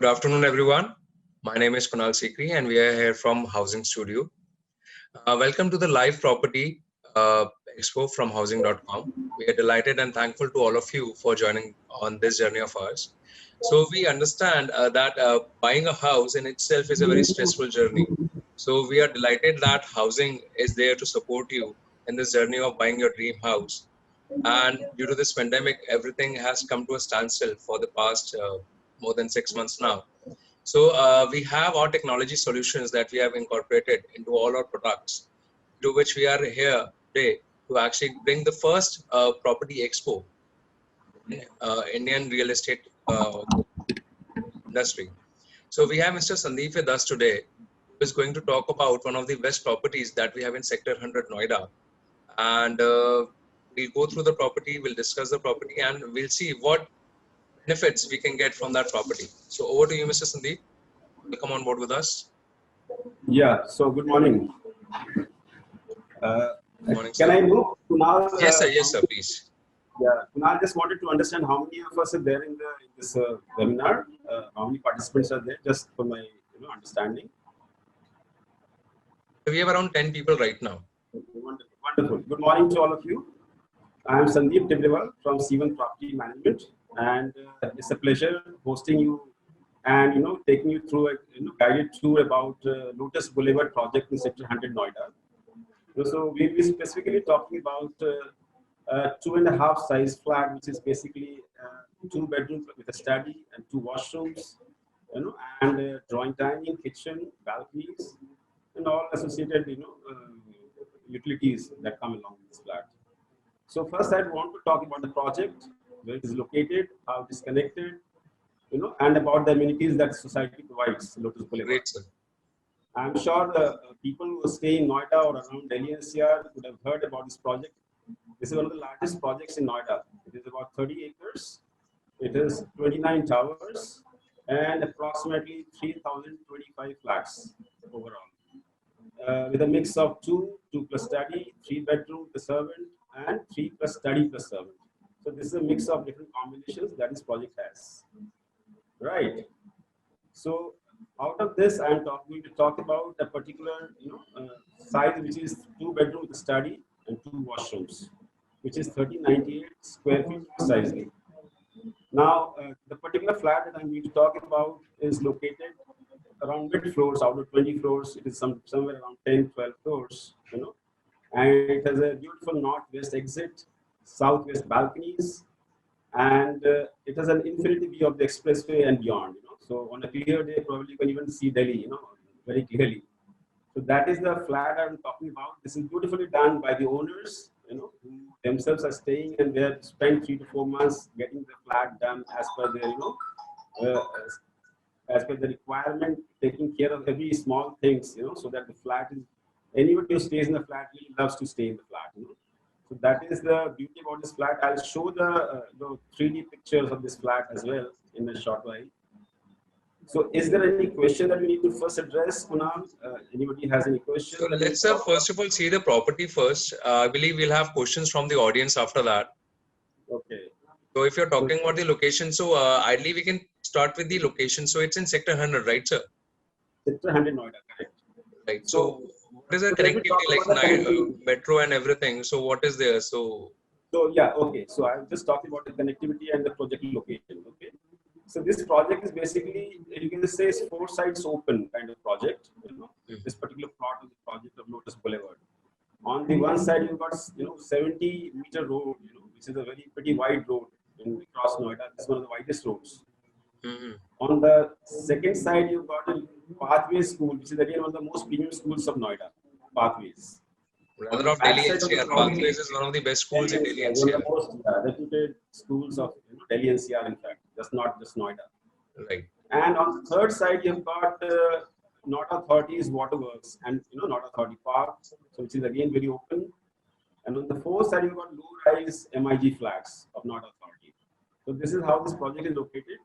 Good afternoon, everyone. My name is Kunal Sikri, and we are here from Housing Studio. Welcome to the live property expo from housing.com. We are delighted and thankful to all of you for joining on this journey of ours. So we understand that buying a house in itself is a very stressful journey. So we are delighted that housing is there to support you in this journey of buying your dream house. And due to this pandemic, everything has come to a standstill for the past more than 6 months now. So we have our technology solutions that we have incorporated into all our products, to which we are here today to actually bring the first property expo in Indian real estate industry. So we have Mr. Sandeep with us today, who is going to talk about one of the best properties that we have in Sector 100 Noida. And we'll go through the property, we'll discuss the property, and we'll see what benefits we can get from that property. So over to you, Mr. Sandeep. Welcome on board with us. Yeah, so good morning. Good morning, Can sir. I move Kunal? Yes, sir, please. Yeah, Kunal just wanted to understand how many of us are there in this webinar. How many participants are there? Just for my understanding. We have around 10 people right now. Wonderful, wonderful. Good morning to all of you. I am Sandeep Tibrewal from C1 Property Management, and it's a pleasure hosting you and taking you through a guided tour about Lotus Boulevard project in Sector 100 Noida. So we'll be specifically talking about 2.5 size flat, which is basically 2 bedrooms with a study and 2 washrooms, and drawing dining, kitchen, balconies, and all associated utilities that come along with this flat. So first, I want to talk about the project, where it is located, how it is connected, and about the amenities that society provides. Lotus Boulevard. Great, sir. I'm sure the people who stay in Noida or around Delhi NCR would have heard about this project. This is one of the largest projects in Noida. It is about 30 acres. It is 29 towers and approximately 3,025 flats overall. With a mix of 2 plus study, 3 bedroom plus servant, and 3 plus study plus servant. So this is a mix of different combinations that this project has. Right. So out of this, I'm going to talk about a particular size, which is 2 bedroom with study and 2 washrooms, which is 1398 square feet precisely. Now, the particular flat that I'm going to talk about is located around mid floors, out of 20 floors. It is somewhere around 10, 12 floors, and it has a beautiful northwest exit, southwest balconies, and it has an infinity view of the expressway and beyond. So on a clear day, probably you can even see Delhi, very clearly. So that is the flat I'm talking about. This is beautifully done by the owners, who themselves are staying, and they have spent 3 to 4 months getting the flat done as per their, as per the requirement, taking care of every small things, so that the flat is, anybody who stays in the flat really loves to stay in the flat, So that is the beauty about this flat. I'll show the 3D pictures of this flat as well in a short while. So is there any question that we need to first address, Kunal? Anybody has any questions? So let's first of all see the property first. I believe we'll have questions from the audience after that. Okay. So if you're talking about the location, so ideally we can start with the location. So it's in Sector 100, right, sir? Sector 100 Noida, correct. Right. So what is the connectivity like metro and everything? So what is there? So yeah, okay. So I'm just talking about the connectivity and the project location. Okay. So this project is basically, you can say, it's 4 sides open kind of project. This particular plot of the project of Lotus Boulevard. On the one side, you've got 70-meter road, which is a very pretty wide road across Noida. It's one of the widest roads. On the second side, you've got a Pathways School, which is again one of the most premium schools of Noida. Pathways. Rather of Delhi NCR. Pathways is one of the best schools in Delhi NCR. One of the most reputed schools of Delhi NCR, in fact, not just Noida. Right. And on the third side, you've got Noida Authority's Waterworks and Noida Authority Park, so which is again very open. And on the fourth side, you've got low-rise MIG flats of Noida Authority. So this is how this project is located.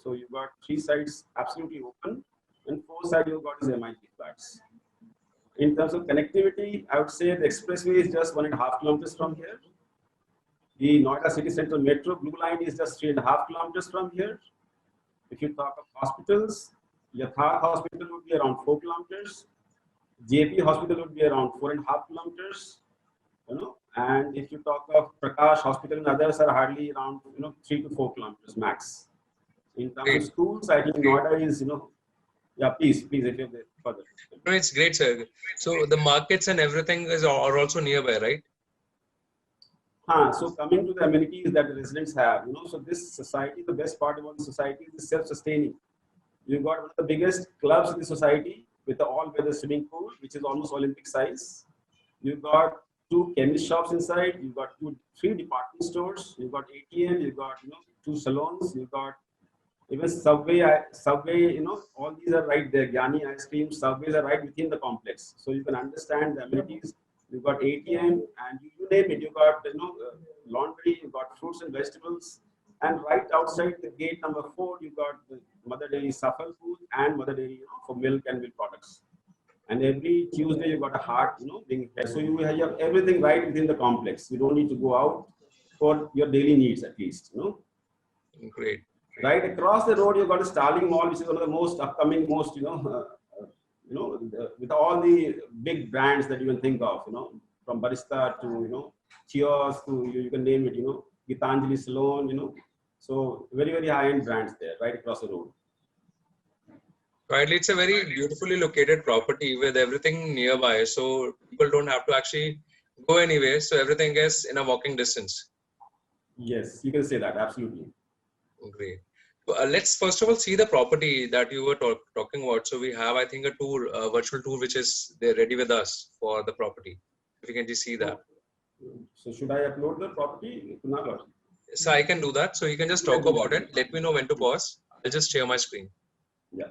So you've got 3 sides absolutely open, and 4 sides you've got is MIG flats. In terms of connectivity, I would say the expressway is just 1.5 kilometers from here. The Noida City Central Metro Blue Line is just 3.5 kilometers from here. If you talk of hospitals, Yatharth Hospital would be around 4 kilometers. JP Hospital would be around 4.5 kilometers. And if you talk of Prakash Hospital and others are hardly around 3 to 4 kilometers max. In terms Great. of schools, I think Noida is yeah, please if you have further. No, it's great, sir. So the markets and everything are also nearby, right? So coming to the amenities that the residents have, so this society, the best part about the society is self-sustaining. You've got one of the biggest clubs in the society with the all-weather swimming pool, which is almost Olympic size. You've got 2 chemist shops inside. You've got 3 department stores. You've got ATM. You've got 2 salons. You've got even Subway. All these are right there. Gyani ice cream, Subways are right within the complex, so you can understand the amenities. You've got ATM, and you name it. You've got laundry. You've got fruits and vegetables, and right outside the gate number 4, you've got the Mother Dairy Safal food and Mother Dairy for milk and milk products. And every Tuesday you've got a heart, being fed. So you have everything right within the complex. You don't need to go out for your daily needs at least. Great. Right across the road, you've got a Starling Mall, which is one of the most upcoming, with all the big brands that you can think of, from Barista to, Cheers to, you can name it, Gitanjali Salon, so very, very high-end brands there, right across the road. Right, it's a very beautifully located property with everything nearby, so people don't have to actually go anywhere. So everything is in a walking distance. Yes, you can say that, absolutely. Great. So, let's first of all see the property that you were talking about. So we have, I think, a tour, a virtual tour, which is there ready with us for the property. If you can just see that. So should I upload the property? So I can do that. So you can just talk about it. Let me know when to pause. I'll just share my screen. Yeah.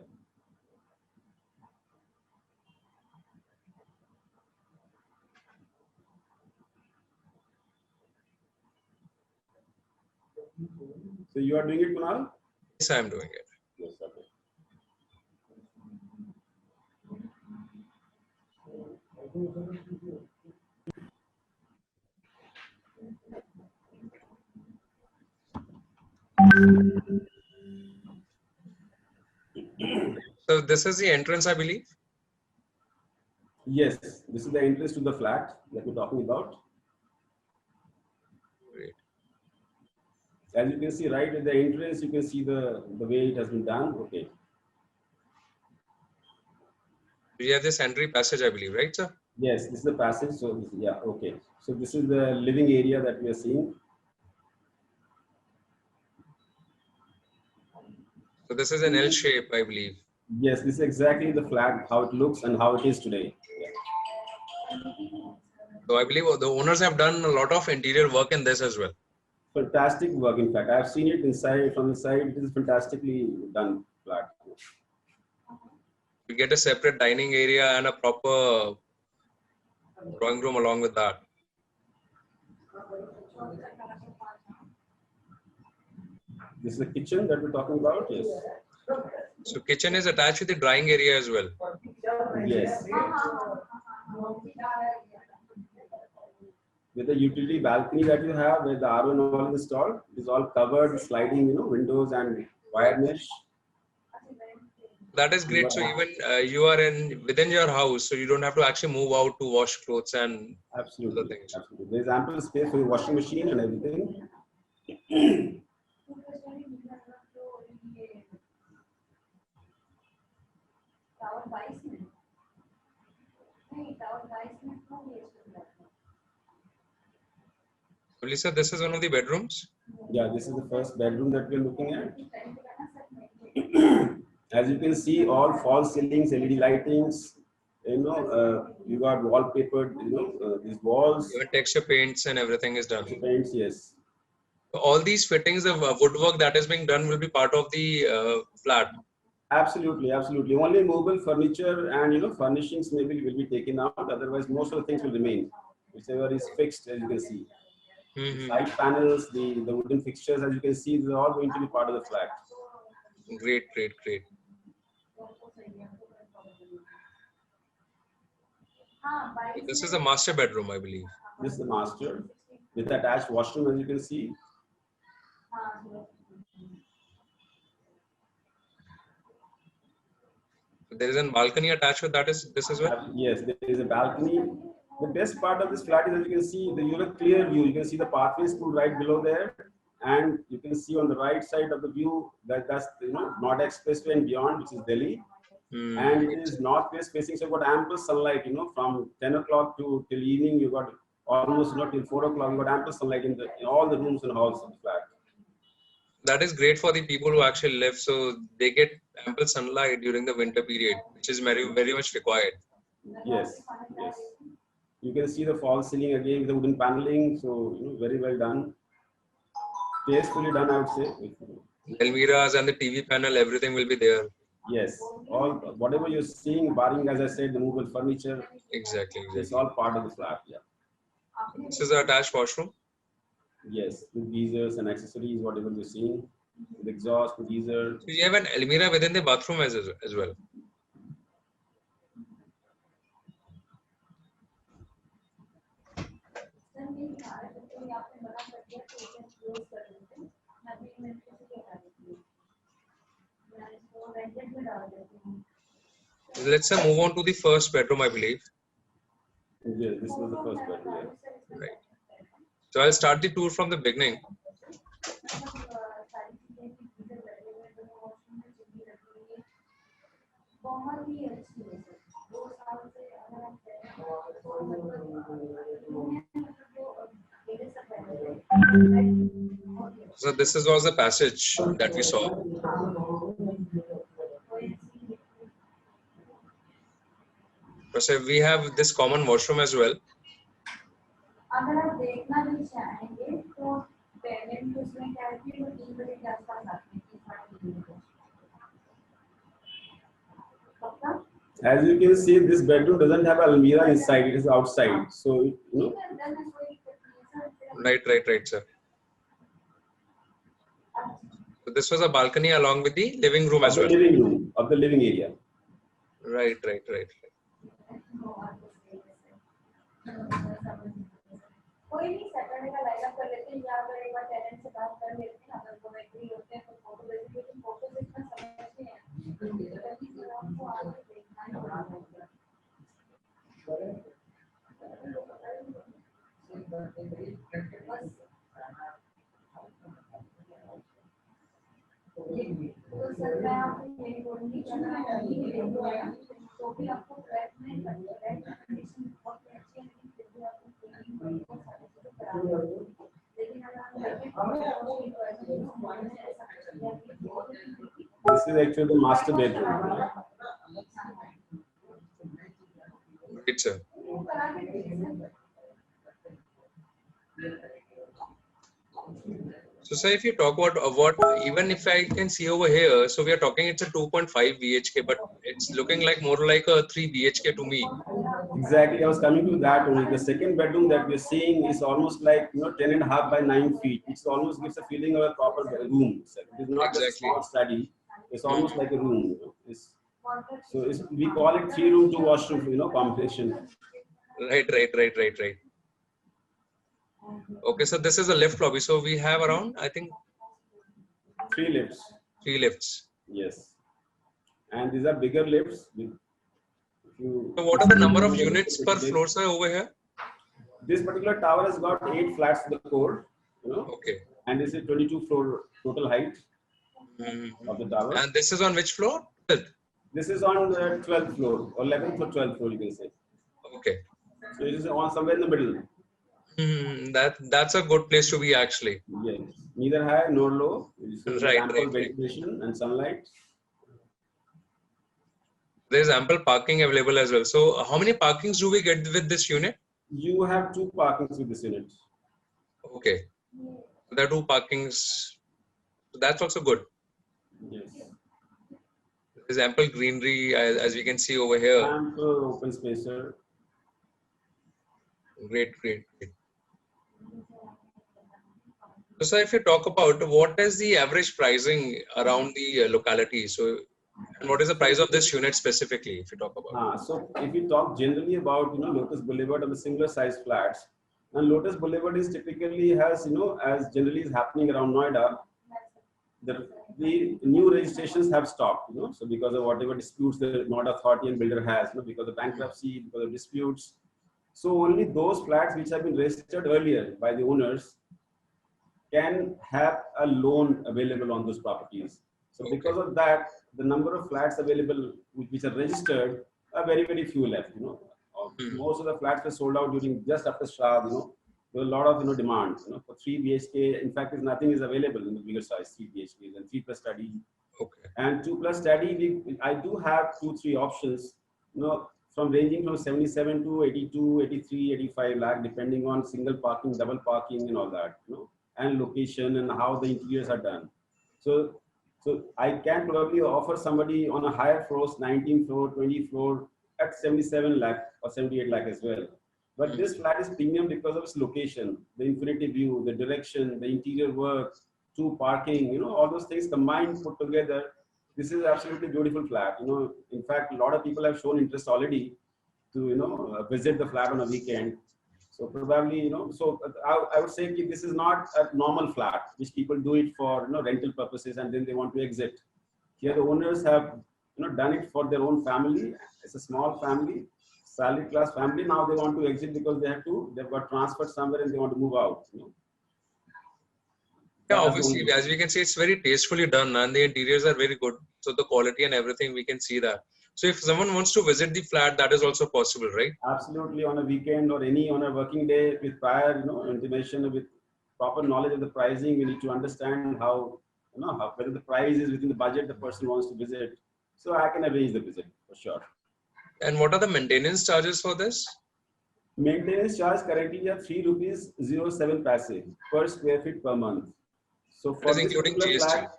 So you are doing it, Kunal? Yes, I'm doing it. Yes, okay. So this is the entrance, I believe. Yes, this is the entrance to the flat that we're talking about. Great. As you can see, right at the entrance, you can see the way it has been done. Okay. We have this entry passage, I believe, right, sir? Yes, this is the passage. So this, yeah, okay. So this is the living area that we are seeing. So this is an L shape, I believe. Yes, this is exactly the flat, how it looks and how it is today. So I believe the owners have done a lot of interior work in this as well. Fantastic work. In fact, I've seen it inside, from inside. It is fantastically done flat. We get a separate dining area and a proper drawing room along with that. This is the kitchen that we're talking about. Yes. So kitchen is attached with the drying area as well. Yes. With the utility balcony that you have, where the RO and all is installed, it is all covered, sliding, windows and wire mesh. That is great. So even you are within your house, so you don't have to actually move out to wash clothes and Absolutely. other things. Absolutely. There's ample space for your washing machine and everything. So Lisa, this is one of the bedrooms. Yeah, this is the first bedroom that we're looking at. As you can see, all false ceilings, LED lightings. You got wallpapered. These walls. Even texture paints and everything is done. Paints, yes. So all these fittings of woodwork that is being done will be part of the flat. Absolutely, absolutely. Only mobile furniture and furnishings maybe will be taken out. Otherwise, most of the things will remain. Whichever is fixed, as you can see. Mm-hmm. Side panels, the wooden fixtures, as you can see, they're all going to be part of the flat. Great, great, great. This is the master bedroom, I believe. This is the master with attached washroom, as you can see. There is a balcony attached with that is this as well? Yes, there is a balcony. The best part of this flat is that you can see you have a clear view. You can see the pathway school right below there, and you can see on the right side of the view that's Noida Expressway and beyond, which is Delhi. And it is northwest facing, so you've got ample sunlight, from 10 o'clock to till evening. You got almost till 4 o'clock. You got ample sunlight in all the rooms and halls of the flat. That is great for the people who actually live, so they get ample sunlight during the winter period, which is very, very much required. Yes, yes. You can see the false ceiling again with the wooden paneling, so very well done. Tastefully done, I would say. Almiras and the TV panel, everything will be there. Yes, all whatever you're seeing, barring as I said, the movable furniture. Exactly. It's all part of the flat. Yeah. This is the attached washroom. Yes, with geysers and accessories, whatever you're seeing, with exhaust, with geyser. So you have an almirah within the bathroom as well. Let's move on to the first bedroom, I believe. Yes, this was the first bedroom. Yeah. Right. So I'll start the tour from the beginning. So this was the passage that we saw. So we have this common washroom as well. As you can see, this bedroom doesn't have almirah inside; it is outside. So Right, sir. So this was a balcony along with the living room as well. Living room of the living area. Right. This is actually the master bedroom. Great, sir. So, sir, if you talk about what, even if I can see over here, so we are talking it's a 2.5 BHK, but it's looking like more like a 3 BHK to me. Exactly, I was coming to that only. The second bedroom that we're seeing is almost like 10.5 by 9 feet. It almost gives a feeling of a proper room. It is not just a small study. It's almost like a room. We call it 3-room, 2-washroom, combination. Right. Okay, so this is a lift lobby. So we have around, I think, 3 lifts. 3 lifts. Yes, and these are bigger lifts. So what are the number of units per floor, sir, over here? This particular tower has got 8 flats to the core. Okay. And this is 22 floor total height of the tower. And this is on which floor? This is on the 12th floor, or 11th or 12th floor, you can say. Okay. So it is on somewhere in the middle. That's a good place to be, actually. Yes, neither high nor low. Right. Ventilation and sunlight. There's ample parking available as well. So how many parkings do we get with this unit? You have 2 parkings with this unit. Okay. There are 2 parkings. So that's also good. Yes. There's ample greenery as we can see over here. Ample open space, sir. Great. So, sir, if you talk about what is the average pricing around the locality, so and what is the price of this unit specifically, if you talk about? So if you talk generally about Lotus Boulevard and the similar size flats, and Lotus Boulevard is typically has as generally is happening around Noida, the new registrations have stopped, so because of whatever disputes the Noida Authority and builder has, because of bankruptcy, because of disputes. So only those flats which have been registered earlier by the owners can have a loan available on those properties. So because of that, the number of flats available which are registered are very, very few left. Most of the flats were sold out during just after Shraddh. There were a lot of demand. For 3 BHK. In fact, nothing is available in the bigger size 3 BHKs and 3 plus study. Okay. And 2 plus study, I do have 2-3 options. From ranging from 77 to 82, 83, 85 lakh, depending on single parking, double parking, and all that. And location and how the interiors are done. So I can probably offer somebody on a higher floors, 19 floor, 20 floor at 77 lakh or 78 lakh as well. But this flat is premium because of its location, the infinity view, the direction, the interior work, 2 parking, all those things combined, put together. This is absolutely beautiful flat. In fact, a lot of people have shown interest already to, visit the flat on a weekend. So probably, so I would say this is not a normal flat, which people do it for, rental purposes and then they want to exit. Here the owners have, done it for their own family. It's a small family, salary class family. Now they want to exit because they've got transferred somewhere and they want to move out. Yeah, obviously, as we can see, it's very tastefully done and the interiors are very good. So the quality and everything, we can see that. So if someone wants to visit the flat, that is also possible, right? Absolutely, on a weekend or on a working day with prior, intimation, with proper knowledge of the pricing. We need to understand how, whether the price is within the budget the person wants to visit. So I can arrange the visit for sure. And what are the maintenance charges for this? Maintenance charge currently are 3 rupees 07 paise per square feet per month. So for this including particular GST. flat,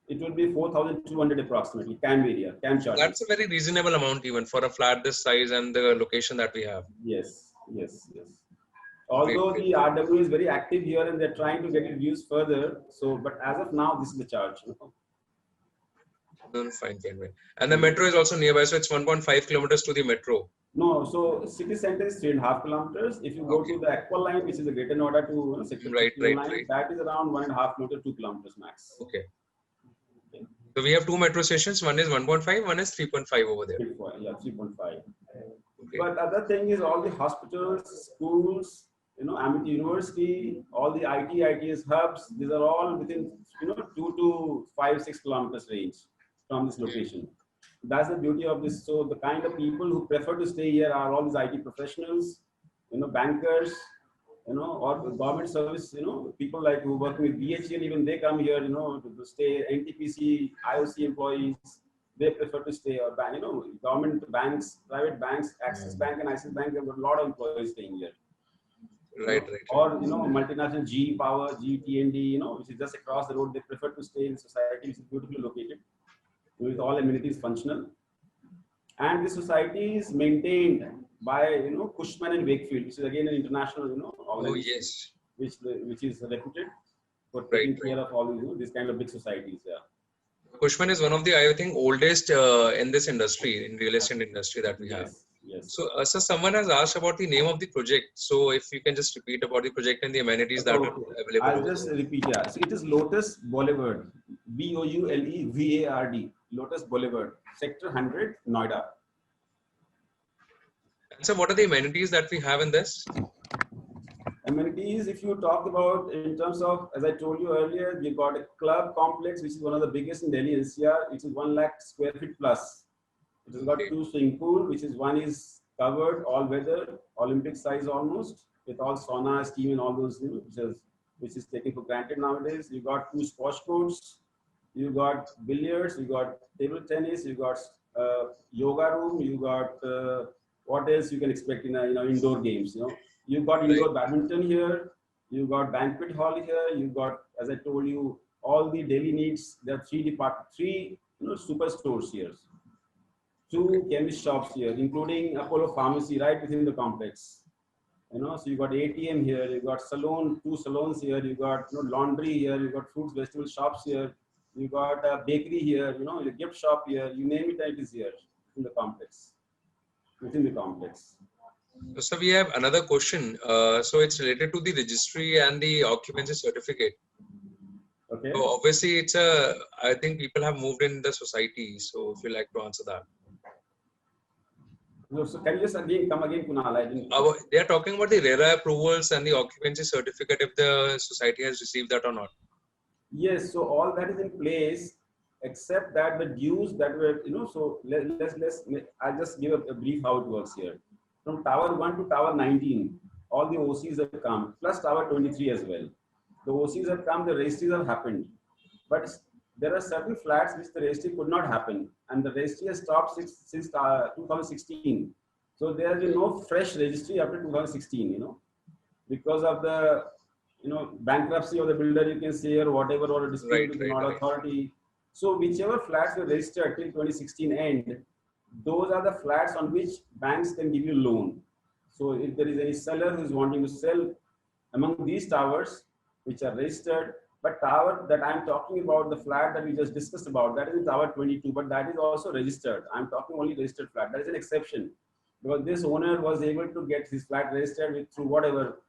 it will be 4,200 approximately, CAM area, CAM charges. That's a very reasonable amount even for a flat this size and the location that we have. Yes. Although the RW is very active here and they're trying to get it reduced further. So, but as of now, this is the charge. Fine. And the metro is also nearby, so it's 1.5 kilometers to the metro. No, so city center is 3.5 kilometers. If you go to the Aqua line, which is the Greater Noida to sector right. that is around 1.5 kilometers, 2 kilometers max. Okay. So we have 2 metro stations. One is 1.5, one is 3.5 over there. 3.5. Okay. But other thing is all the hospitals, schools, Amity University, all the ITS hubs. These are all within 2 to 5-6 kilometers range from this location. That's the beauty of this. So the kind of people who prefer to stay here are all these IT professionals, bankers, or government service, people like who work with BHEL, even they come here, to stay. NTPC, IOC employees, they prefer to stay, or government banks, private banks, Axis Bank and ICICI Bank, have got a lot of employees staying here. Right. Or multinational GE Power, GE T&D, which is just across the road. They prefer to stay in society, which is beautifully located, with all amenities functional. And the society is maintained by Cushman and Wakefield, which is again an international organization, which is reputed for taking care of all these kind of big societies. Yeah. Cushman is one of the, I think, oldest in this industry, in real estate industry that we have. Yes. So, so someone has asked about the name of the project. So if you can just repeat about the project and the amenities that are available. I'll just repeat. Yeah. So it is Lotus Boulevard, BOULEVARD, Lotus Boulevard, Sector 100, Noida. And so what are the amenities that we have in this? Amenities, if you talk about in terms of, as I told you earlier, we've got a club complex, which is one of the biggest in Delhi NCR, which is 1 lakh square feet plus. It has got 2 swimming pool, which is one is covered, all weather, Olympic size almost, with all sauna, steam and all those, which is taken for granted nowadays. You got 2 squash courts, you got billiards, you got table tennis, you got yoga room, you got what else you can expect in indoor games. You've got indoor badminton here, you've got banquet hall here, you've got, as I told you, all the daily needs. There are 3 super stores here, 2 chemist shops here, including Apollo Pharmacy right within the complex. So you got ATM here, you got salon, 2 salons here, you got laundry here, you got fruits, vegetable shops here, you got a bakery here, a gift shop here, you name it, it is here in the complex, within the complex. So we have another question. So it's related to the registry and the occupancy certificate. Okay. So obviously, it's a. I think people have moved in the society. So if you like to answer that, So can you just come again, Kunal? I didn't. they are talking about the RERA approvals and the occupancy certificate. If the society has received that or not. Yes, so all that is in place, except that the dues that were, so I'll just give a brief how it works here. From Tower 1 to Tower 19, all the OCs have come, plus Tower 23 as well. The OCs have come, the registries have happened. But there are certain flats which the registry could not happen, and the registry has stopped since 2016. So there has been no fresh registry after 2016, because of the bankruptcy of the builder, you can say, or whatever, or a dispute Right, with the right, Nod right. authority. So whichever flats were registered till 2016 end, those are the flats on which banks can give you loan. So if there is any seller who is wanting to sell among these towers which are registered, but tower that I'm talking about, the flat that we just discussed about, that is in Tower 22, but that is also registered. I'm talking only registered flat. That is an exception because this owner was able to get his flat registered through whatever,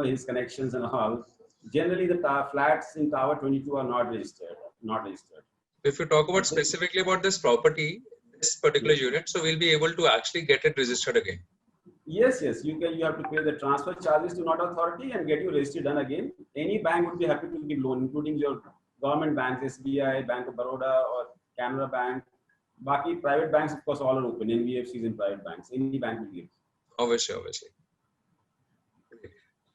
his connections and all. Generally, the flats in Tower 22 are not registered. Not registered. If you talk about But this, specifically about this property, this particular yes. unit, so we'll be able to actually get it registered again. Yes, yes. You have to pay the transfer charges to Nod authority and get your registry done again. Any bank would be happy to give loan, including your government banks, SBI, Bank of Baroda, or Canara Bank. Baki private banks, of course, all are open. NBFCs and private banks. Any bank will give. Obviously, obviously.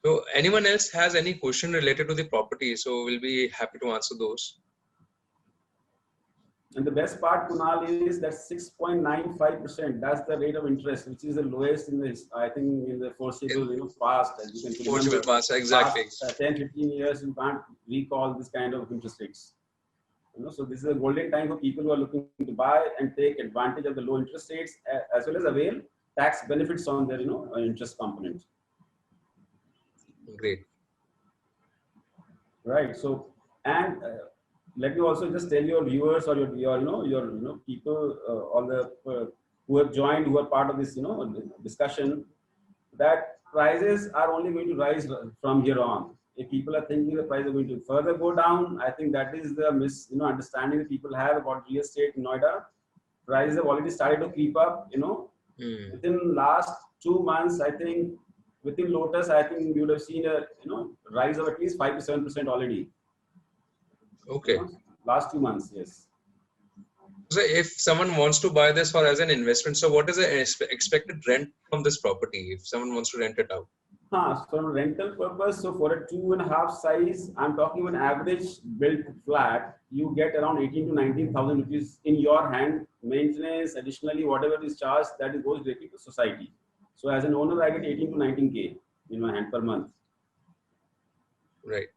So anyone else has any question related to the property? So we'll be happy to answer those. And the best part, Kunal, is that 6.95%. That's the rate of interest, which is the lowest in this, I think, in the foreseeable, past, as you can Portugal remember. pass, exactly. Past 10, 15 years, you can't recall this kind of interest rates. So this is a golden time for people who are looking to buy and take advantage of the low interest rates, as well as avail tax benefits on their, interest component. Great. Right. So, and let me also just tell your viewers or your people, all the who have joined, who are part of this, discussion, that prices are only going to rise from here on. If people are thinking the price is going to further go down, I think that is the understanding that people have about real estate in Noida. Prices have already started to creep up. Within last 2 months, I think within Lotus, I think you would have seen a rise of at least 5 to 7% already. Okay. Last 2 months, yes. So if someone wants to buy this for as an investment, so what is the expected rent from this property if someone wants to rent it out? So rental purpose, so for a 2.5 size, I'm talking an average built flat, you get around 18 to 19,000 rupees in your hand. Maintenance, additionally, whatever is charged, that goes directly to society. So as an owner, I get 18 to 19K in my hand per month. Right.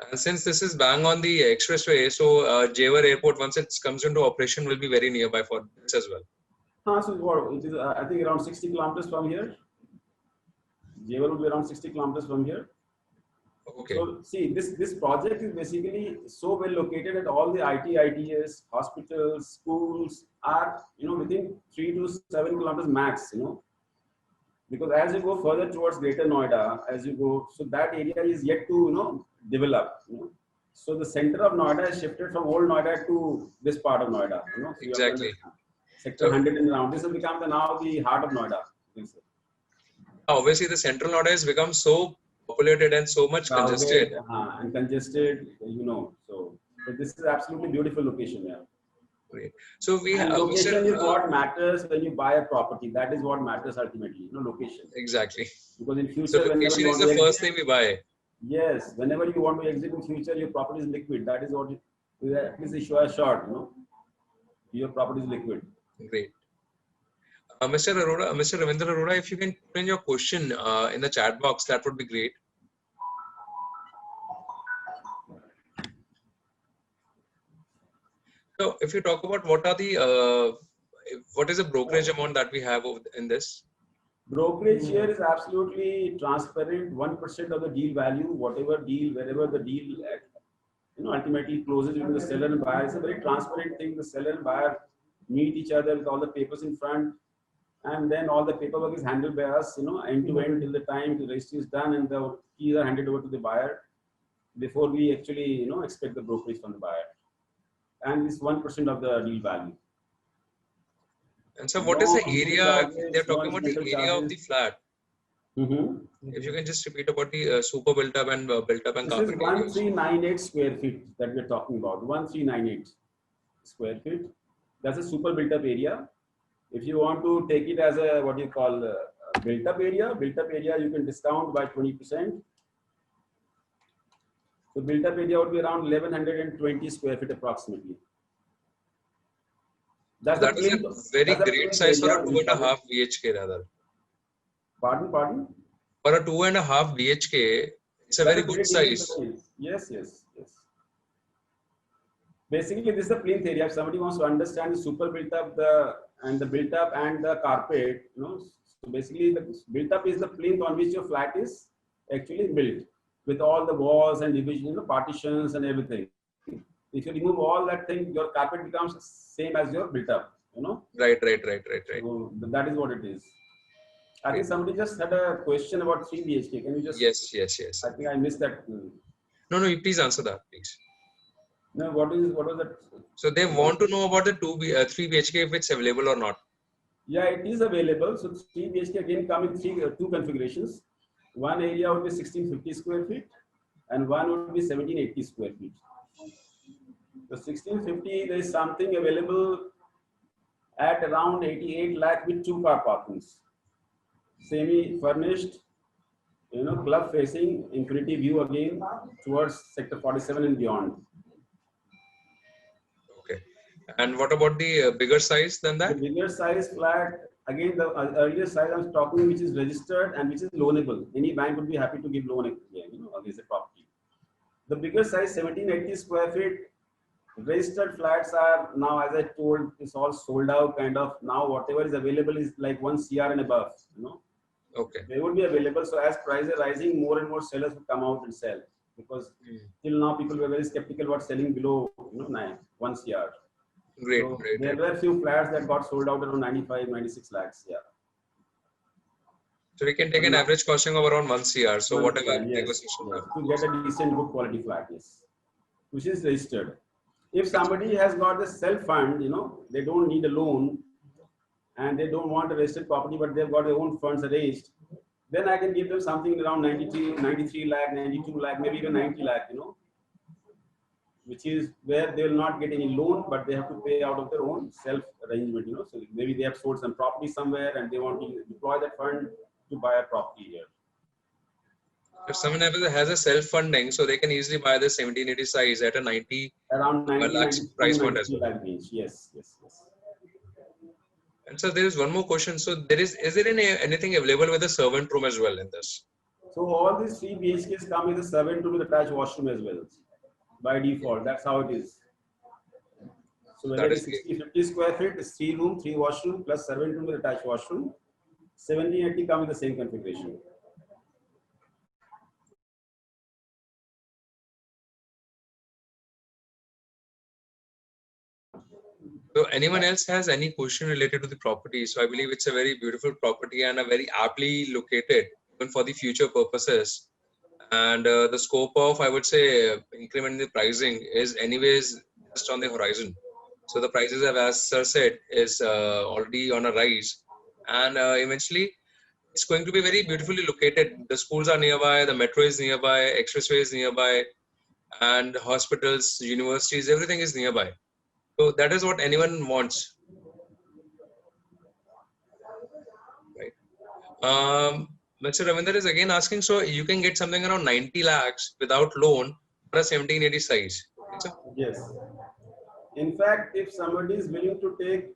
And since this is bang on the expressway, so Jewar Airport, once it comes into operation, will be very nearby for this as well. So it is, I think, around 60 kilometers from here. Jewar would be around 60 kilometers from here. Okay. So see, this project is basically so well located that all the ITs, hospitals, schools are within 3 to 7 kilometers max. Because as you go further towards Greater Noida, as you go, so that area is yet to develop. So the center of Noida has shifted from old Noida to this part of Noida. So exactly. Sector 100 and around. This has become now the heart of Noida. Obviously, the central Noida has become so populated and so much congested. And congested, So this is absolutely beautiful location. Yeah. Great. So we and have location is what matters when you buy a property. That is what matters ultimately. Location. Exactly. Because in future, so location is the first thing we buy. Yes, whenever you want to exit in future, your property is liquid. That is what at least issue a short. Your property is liquid. Great. Mr. Arora, Mr. Ravindra Arora, if you can put in your question in the chat box, that would be great. So, if you talk about what is the brokerage amount that we have in this? Brokerage here is absolutely transparent. 1% of the deal value, whatever deal, wherever the deal, ultimately closes between the seller and buyer. It's a very transparent thing. The seller and buyer meet each other with all the papers in front, and then all the paperwork is handled by us, end to end till the time the registry is done and the keys are handed over to the buyer. before we actually expect the brokerage from the buyer, and it's 1% of the deal value. And so what is the No area, charges, they're no talking about the incidental area of the charges. flat. If you can just repeat about the super built up and This is carpet areas. 1398 square feet that we're talking about. 1398 square feet. That's a super built up area. If you want to take it as a what you call built up area, you can discount by 20%. So built up area would be around 1120 square feet approximately. That's That the is a plinth. very That's the great plinth size for area a we cover. 2.5 BHK rather. Pardon? For a 2.5 BHK, it's a That's very a good great size. Yes. Basically, this is the plinth area. If somebody wants to understand the super built up, and the carpet, so basically the built up is the plinth on which your flat is actually built with all the walls and division, partitions and everything. If you remove all that thing, your carpet becomes same as your built up, Right. So that is what it is. I think somebody just had a question about 3 BHK. Can you just? Yes. I think I missed that. No, you please answer that, please. No, what was that? So they want to know about the 3 BHK if it's available or not. Yeah, it is available. So 3 BHK again come in two configurations. One area would be 1650 square feet and one would be 1780 square feet. The 1650, there is something available at around 88 lakh with 2 car parkings. Semi-furnished, club facing, infinity view again towards sector 47 and beyond. Okay. And what about the bigger size than that? The bigger size flat, again, the earlier size I'm talking, which is registered and which is loanable. Any bank would be happy to give loan against the property. The bigger size, 1780 square feet, registered flats are now, as I told, it's all sold out kind of. Now whatever is available is like 1 CR and above, Okay. They would be available. So as prices are rising, more and more sellers would come out and sell, because till now people were very skeptical about selling below 1 CR. Great. There were few flats that got sold out around 95, 96 lakhs. Yeah. So we can take an average costing of around 1 CR. So whatever yes, to get a decent, good quality flat, yes, which is registered. If somebody has got the self fund, they don't need a loan and they don't want a registered property, but they've got their own funds arranged, then I can give them something around 93 lakh, 92 lakh, maybe even 90 lakh, which is where they will not get any loan, but they have to pay out of their own self arrangement, So maybe they have sold some property somewhere and they want to deploy that fund to buy a property here. If someone has a self-funding, so they can easily buy the 1780 size at a 90 around 90 lakhs price point as well. Range. Yes. And so there is one more question. So is there anything available with a servant room as well in this? So all these 3 BHKs come with a servant room with attached washroom as well. By default, that's how it is. So whether it's 50 square feet, it's 3 room, 3 washroom plus servant room with attached washroom. 1780 come with the same configuration. So anyone else has any question related to the property? So I believe it's a very beautiful property and a very aptly located even for the future purposes. And the scope of, I would say, increment in the pricing is anyways just on the horizon. So the prices have, as sir said, is already on a rise. And eventually, it's going to be very beautifully located. The schools are nearby, the metro is nearby, expressway is nearby, and hospitals, universities, everything is nearby. So that is what anyone wants, right? Mr. Ravinder is again asking, so you can get something around 90 lakhs without loan for a 1780 size. Yes. In fact, if somebody is willing to take,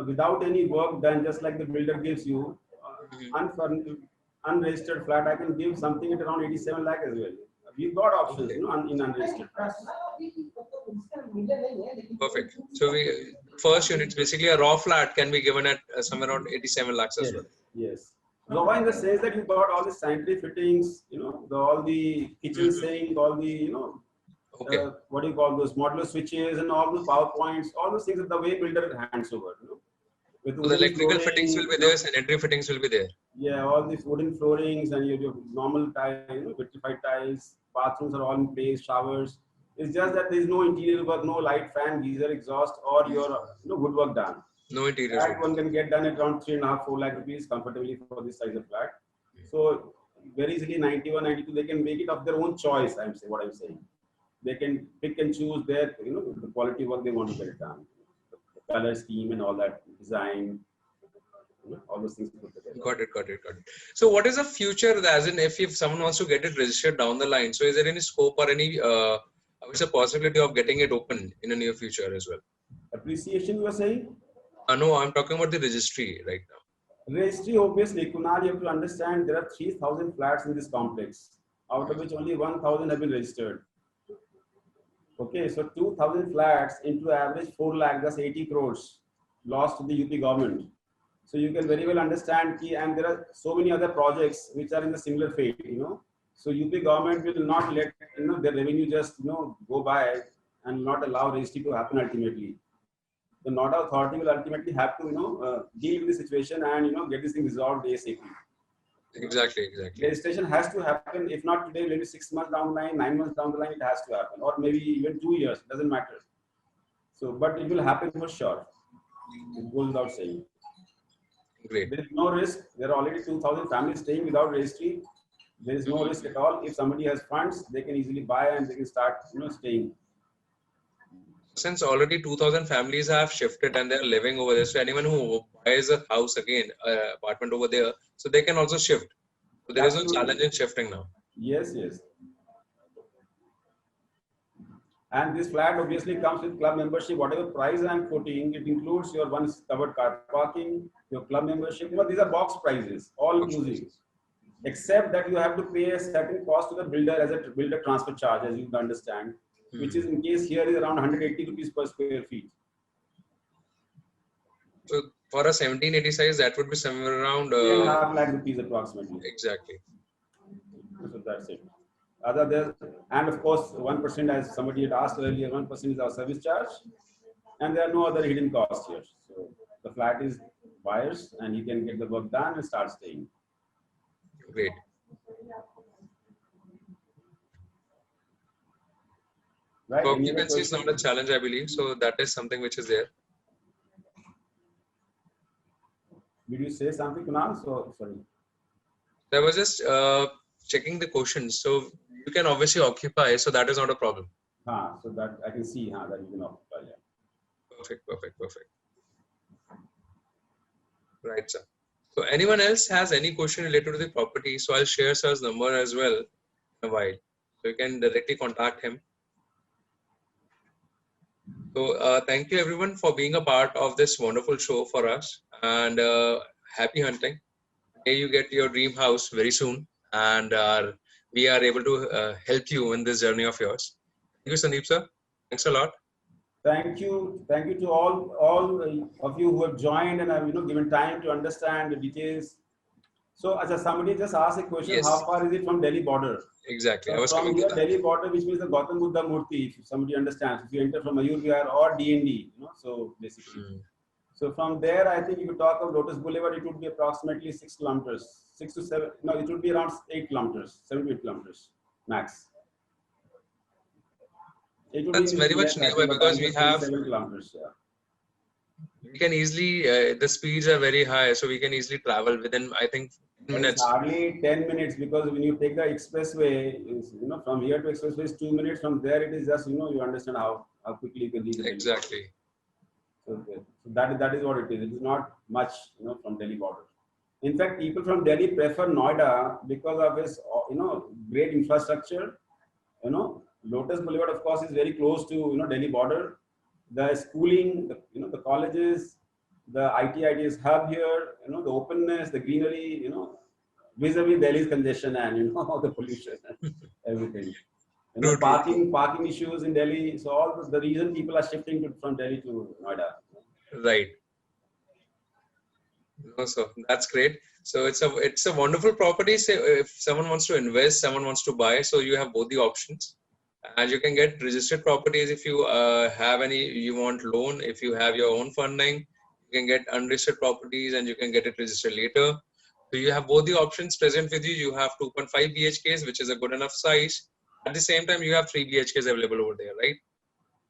without any work done, just like the builder gives you, unregistered flat, I can give something at around 87 lakh as well. We've got options, in unregistered flats. Perfect. So first unit, basically a raw flat can be given at somewhere around 87 lakhs as well. Yes. Raw in the sense that you got all the sanitary fittings, all the kitchen sink, all the, what do you call those modular switches and all those power points, all those things that the way builder hands over. With so the electrical fittings will be there, sanitary fittings will be there. Yeah, all these wooden floorings and your normal tile, vitrified tiles, bathrooms are all in place, showers. It's just that there is no interior work, no light, fan, geyser, exhaust, or your woodwork done. No interior. That one can get done at around 3.5, 4 lakh rupees comfortably for this size of flat. So very easily 91, 92, they can make it of their own choice. What I'm saying. They can pick and choose their, the quality work they want to get it done, the color scheme and all that design, all those things put together. Got it. So what is the future, as in if someone wants to get it registered down the line, so is there any scope or any what's the possibility of getting it open in the near future as well? Appreciation, you are saying? No, I'm talking about the registry right now. Registry, obviously, Kunal, you have to understand there are 3,000 flats in this complex, out of which only 1,000 have been registered. Okay, so 2,000 flats into average 4 lakh, that's 80 crores lost to the UP government. So you can very well understand, and there are so many other projects which are in the similar fate, So UP government will not let their revenue just go by and not allow registry to happen ultimately. The Noida authority will ultimately have to deal with the situation and get this thing resolved ASAP. Exactly. Registration has to happen. If not today, maybe 6 months down the line, 9 months down the line, it has to happen, or maybe even 2 years. Doesn't matter. So, but it will happen for sure. It goes without saying. Great. There is no risk. There are already 2,000 families staying without registry. There is no risk at all. If somebody has funds, they can easily buy and they can start staying. Since already 2,000 families have shifted and they're living over there, so anyone who buys a house again, apartment over there, so they can also shift. So there is no challenge in shifting now. Yes. And this flat obviously comes with club membership. Whatever price I'm quoting, it includes your once covered car parking, your club membership. These are box prices, all inclusive. Except that you have to pay a certain cost to the builder as a builder transfer charge, as you can understand, which is in case here is around 180 rupees per square feet. So for a 1780 size, that would be somewhere around 3.5 lakh rupees approximately. Exactly. So that's it. And of course, 1%, as somebody had asked earlier, 1% is our service charge, and there are no other hidden costs here. So the flat is buyers, and you can get the work done and start staying. Great. Right. Occupancy is not a challenge, I believe. So that is something which is there. Did you say something, Kunal? So sorry. I was just checking the questions. So you can obviously occupy, so that is not a problem. So that I can see that you can occupy. Yeah. Perfect. Right, sir. So anyone else has any question related to the property? So I'll share sir's number as well in a while. So you can directly contact him. So thank you everyone for being a part of this wonderful show for us, and happy hunting. May you get your dream house very soon, and we are able to help you in this journey of yours. Thank you, Sandeep sir. Thanks a lot. Thank you to all of you who have joined and have given time to understand the details. So, as somebody just asked a question, Yes. How far is it from Delhi border? Exactly. I was from coming here, to that. Delhi border, which means the Gautam Buddha Murti, if somebody understands, if you enter from Mayur Vihar or DND, so basically. So from there, I think if you talk of Lotus Boulevard, it would be approximately 6 kilometers, 6 to 7. No, it would be around 8 kilometers, 7 to 8 kilometers max. That's very much nearby because we have. 7 kilometers. Yeah. We can easily. The speeds are very high, so we can easily travel within, I think, 10 minutes. It's hardly 10 minutes because when you take the expressway, from here to expressway is 2 minutes. From there, it is just you understand how quickly you can reach. Exactly. So that is what it is. It is not much, from Delhi border. In fact, people from Delhi prefer Noida because of its, great infrastructure. Lotus Boulevard, of course, is very close to, Delhi border. The schooling, the colleges, the IT's hub here, the openness, the greenery, vis-a-vis Delhi's congestion and, the pollution, everything. Parking issues in Delhi. So all the reason people are shifting from Delhi to Noida. Right. So that's great. So it's a wonderful property. So if someone wants to invest, someone wants to buy, so you have both the options, and you can get registered properties if you you want loan. If you have your own funding, you can get unregistered properties and you can get it registered later. So you have both the options present with you. You have 2.5 BHKs, which is a good enough size, At the same time, you have 3 BHKs available over there, right?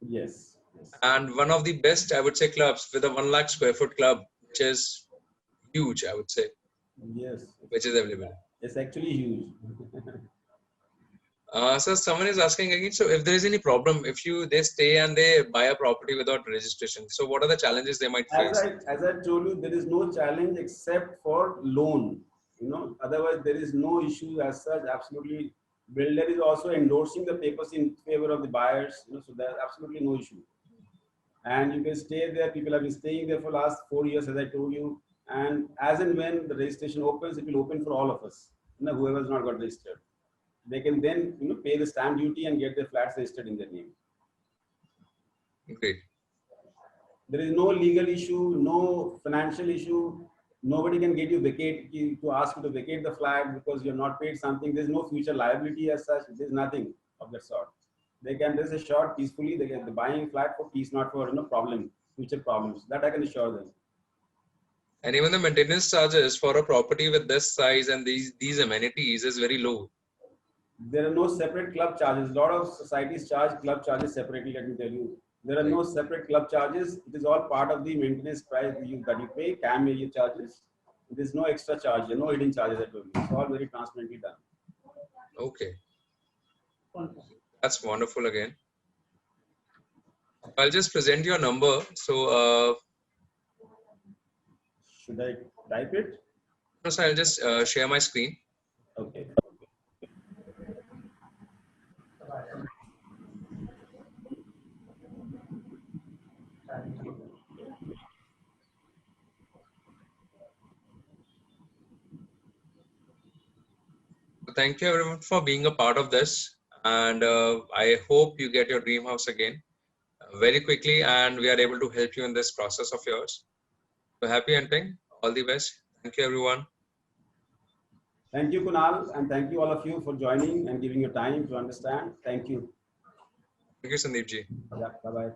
Yes. Yes. And one of the best, I would say, clubs with a 1 lakh square foot club, which is huge, I would say, Yes. which is available. It's actually huge. So someone is asking again, so if there is any problem, if they stay and they buy a property without registration, so what are the challenges they might face? As I told you, there is no challenge except for loan. You know, otherwise there is no issue as such. Absolutely, builder is also endorsing the papers in favor of the buyers. You know, so there's absolutely no issue. And you can stay there. People have been staying there for the last 4 years, as I told you. And as and when the registration opens, it will open for all of us. You know, whoever has not got registered, they can then pay the stamp duty and get their flats registered in their name. Great. There is no legal issue, no financial issue. Nobody can get you to ask you to vacate the flat because you're not paid something. There's no future liability as such. There's nothing of that sort. They can rest assured peacefully. They get the buying flat for peace, not for future problems. That I can assure them. And even the maintenance charges for a property with this size and these amenities is very low. There are no separate club charges. A lot of societies charge club charges separately. Let me tell you, there are no separate club charges. It is all part of the maintenance price that you pay. CAM area charges. There is no extra charge. No hidden charges at all. It's all very transparently done. Okay. That's wonderful again. I'll just present your number. So, should I type it? No, so I'll just share my screen. Okay. Thank you everyone for being a part of this. And I hope you get your dream house again very quickly and we are able to help you in this process of yours. So happy hunting. All the best. Thank you everyone. Thank you, Kunal, and thank you all of you for joining and giving your time to understand. Thank you. Thank you, Sandeep ji. Yeah, bye-bye.